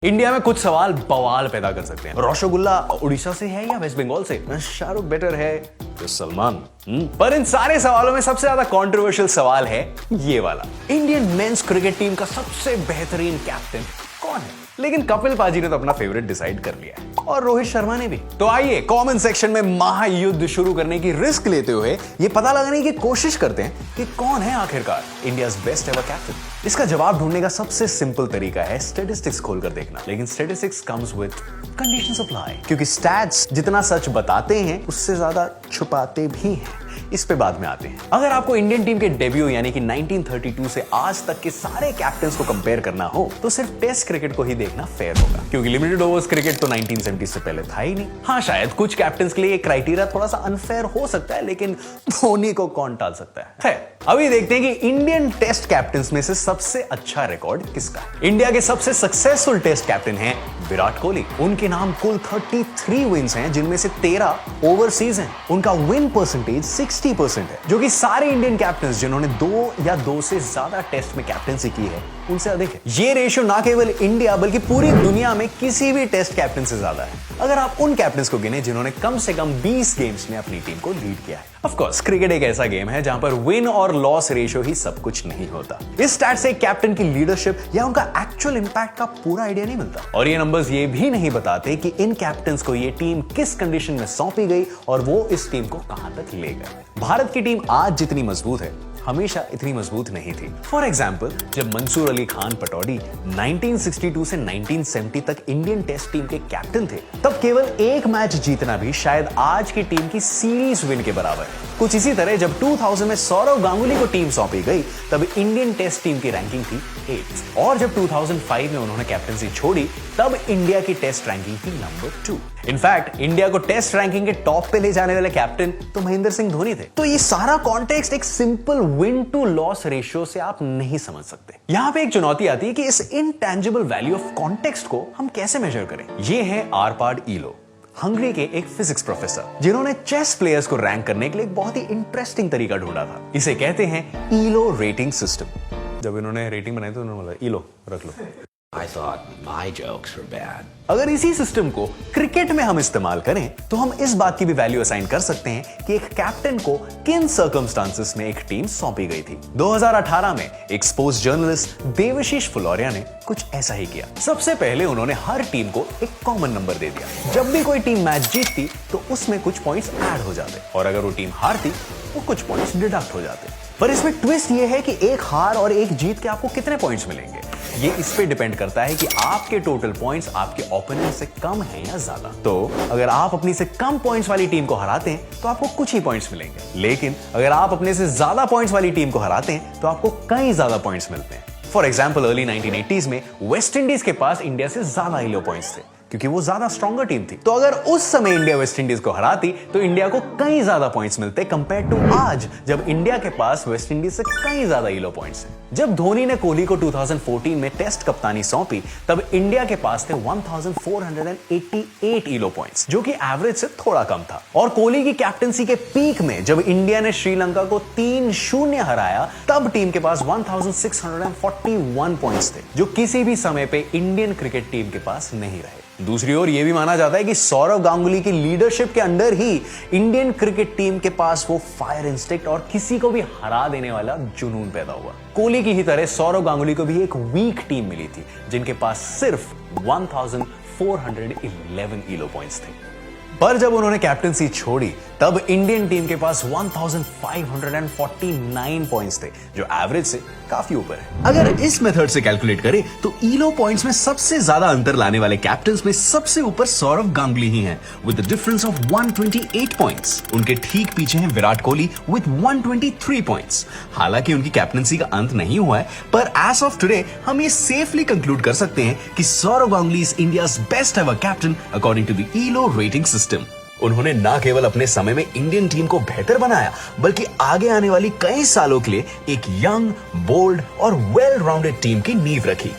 India में कुछ सवाल बवाल पैदा कर सकते हैं। रसगुल्ला उड़ीसा से है या वेस्ट बंगाल से? शाहरुख बेटर है या सलमान? पर इन सारे सवालों में सबसे ज्यादा कंट्रोवर्शियल सवाल है ये वाला, इंडियन मेंस क्रिकेट टीम का सबसे बेहतरीन कैप्टन कौन है? लेकिन कपिल पाजी ने तो अपना फेवरेट डिसाइड कर लिया है और रोहित शर्मा ने भी। तो आइए कमेंट सेक्शन में महायुद्ध शुरू करने की रिस्क लेते हुए ये पता लगाने की कोशिश करते हैं कि कौन है आखिरकार इंडियाज बेस्ट एवर कैप्टन। इसका जवाब ढूंढने का सबसे सिंपल तरीका है स्टैटिस्टिक्स खोलकर देखना, लेकिन statistics comes with conditions of lie, क्योंकि स्टैट्स जितना सच बताते हैं उससे ज्यादा छुपाते भी हैं। इस पे बाद में आते हैं। अगर आपको इंडियन टीम के डेब्यू यानी कि 1932 से आज तक के सारे कैप्टन्स को कंपेयर करना हो तो सिर्फ टेस्ट क्रिकेट को ही देखना फेयर होगा, क्योंकि लिमिटेड ओवर्स क्रिकेट तो 1970 से पहले था ही नहीं। हाँ, शायद कुछ कैप्टन्स के लिए क्राइटेरिया थोड़ा सा अनफेयर हो सकता है, लेकिन धोनी को कौन टाल सकता है। अभी देखते हैं कि इंडियन टेस्ट कैप्टन्स में से सबसे अच्छा रिकॉर्ड किसका है। इंडिया के सबसे सक्सेसफुल टेस्ट कैप्टन हैं विराट कोहली। उनके नाम कुल 33 विन्स हैं, जिनमें से 13 ओवरसीज हैं। उनका विन परसेंटेज 60% है, जो कि सारे इंडियन कैप्टन्स जिन्होंने 2 या 2 से ज्यादा टेस्ट में कैप्टनसी की है उनसे अधिक है। ये रेशियो ना केवल इंडिया बल्कि पूरी दुनिया में किसी भी टेस्ट कैप्टन से ज्यादा है, अगर आप उन कैप्टन्स को गिने जिन्होंने कम से कम 20 गेम्स में अपनी टीम को लीड किया है। ऑफ कोर्स क्रिकेट एक ऐसा गेम है जहां पर विन और लॉस रेशियो ही सब कुछ नहीं होता। इस स्टैट से कैप्टन की लीडरशिप या उनका एक्चुअल इंपैक्ट का पूरा आइडिया नहीं मिलता, और ये नंबर्स ये भी नहीं बताते कि इन कैप्टन्स को ये टीम किस कंडीशन में सौंपी गई और वो इस टीम को कहां तक ले गए। भारत की टीम आज जितनी मजबूत है हमेशा इतनी मजबूत नहीं थी। फॉर एग्जाम्पल, जब मंसूर अली खान पटौडी 1962 से 1970 तक इंडियन टेस्ट टीम के कैप्टन थे, तब केवल एक मैच जीतना भी शायद आज की टीम की सीरीज विन के बराबर है। कुछ इसी तरह जब 2000 में सौरव गांगुली को टीम सौंपी गई तब इंडियन टेस्ट टीम की रैंकिंग थी 8th, और जब 2005 में उन्होंने कैप्टनसी छोड़ी तब इंडिया की टेस्ट रैंकिंग थी नंबर 2। इनफैक्ट इंडिया को टेस्ट रैंकिंग के टॉप पे ले जाने वाले कैप्टन तो महेंद्र सिंह धोनी थे। तो ये सारा कॉन्टेक्स्ट एक simple win to loss ratio से आप नहीं समझ सकते। यहां पे एक चुनौती आती है कि इस इनटैंजिबल वैल्यू ऑफ कॉन्टेक्स्ट को हम कैसे मेजर करें। ये है आरपाड ईलो, हंगरी के एक फिजिक्स प्रोफेसर, जिन्होंने चेस प्लेयर्स को रैंक करने के लिए एक बहुत ही इंटरेस्टिंग तरीका ढूंढा था। इसे कहते हैं ईलो रेटिंग सिस्टम। जब इन्होंने रेटिंग बनाई तो उन्होंने बोला ईलो रख लो। I thought my jokes were bad. अगर इसी सिस्टम को क्रिकेट में हम इस्तेमाल करें तो हम इस बात की भी वैल्यू असाइन कर सकते हैं कि एक कैप्टन को किन सर्कमस्टांसेस में एक टीम सौंपी गई थी। 2018 में एक स्पोर्ट्स जर्नलिस्ट देवशीष फुलोरिया ने कुछ ऐसा ही किया। सबसे पहले उन्होंने हर टीम को एक कॉमन नंबर दे दिया। जब भी कोई टीम मैच जीतती तो उसमें कुछ पॉइंट्स ऐड हो जाते, और अगर वो टीम हारती तो कुछ पॉइंट्स डिडक्ट हो जाते। पर इसमें ट्विस्ट ये है कि एक हार और एक जीत के आपको कितने पॉइंट्स मिलेंगे, ये इस पे डिपेंड करता है कि आपके टोटल पॉइंट्स आपके ओपोनेंट से कम हैं या ज्यादा। तो अगर आप अपनी से कम पॉइंट्स वाली टीम को हराते हैं तो आपको कुछ ही पॉइंट्स मिलेंगे, लेकिन अगर आप अपने से ज्यादा पॉइंट्स वाली टीम को हराते हैं तो आपको कई ज्यादा पॉइंट्स मिलते हैं। फॉर एग्जाम्पल, अर्ली 1980s में वेस्ट इंडीज के पास इंडिया से ज्यादा ईलो पॉइंट्स थे क्योंकि वो ज्यादा स्ट्रॉन्गर टीम थी। तो अगर उस समय इंडिया वेस्ट इंडीज को हराती तो इंडिया को कई ज्यादा पॉइंट्स मिलते कंपेयर टू आज, जब इंडिया के पास वेस्ट इंडीज से कई ज्यादा ईलो पॉइंट्स हैं। जब धोनी ने कोहली को 2014 में टेस्ट कप्तानी सौंपी तब इंडिया के पास थे 1488 ईलो पॉइंट्स, जो कि एवरेज से थोड़ा कम था। और कोहली की कैप्टनसी के पीक में जब इंडिया ने श्रीलंका को 3-0 हराया तब टीम के पास 1641 पॉइंट्स थे, जो किसी भी समय पे इंडियन क्रिकेट टीम के पास नहीं रहे। दूसरी ओर यह भी माना जाता है कि सौरव गांगुली की लीडरशिप के अंडर ही इंडियन क्रिकेट टीम के पास वो फायर इंस्टिंक्ट और किसी को भी हरा देने वाला जुनून पैदा हुआ। कोहली की ही तरह सौरव गांगुली को भी एक वीक टीम मिली थी जिनके पास सिर्फ 1411 ईलो पॉइंट्स थे। पर जब उन्होंने कैप्टनसी छोड़ी तब इंडियन टीम के पास 1549 पॉइंट्स थे, जो एवरेज से काफी ऊपर है। अगर इस मेथड से कैलकुलेट करें तो ईलो पॉइंट्स में सबसे ज्यादा अंतर लाने वाले कैप्टन्स में सबसे ऊपर सौरव गांगुली ही हैं with the difference of 128 points. उनके ठीक पीछे हैं विराट कोहली विद 123 पॉइंट्स। हालांकि उनकी कैप्टनसी का अंत नहीं हुआ है, पर एज ऑफ टुडे हम ये सेफली कंक्लूड कर सकते हैं कि Saurav Ganguly is India's best ever captain according to the Elo rating system. उन्होंने ना केवल अपने समय में इंडियन टीम को बेहतर बनाया बल्कि आगे आने वाली कई सालों के लिए एक यंग, बोल्ड और वेल राउंडेड टीम की नींव रखी।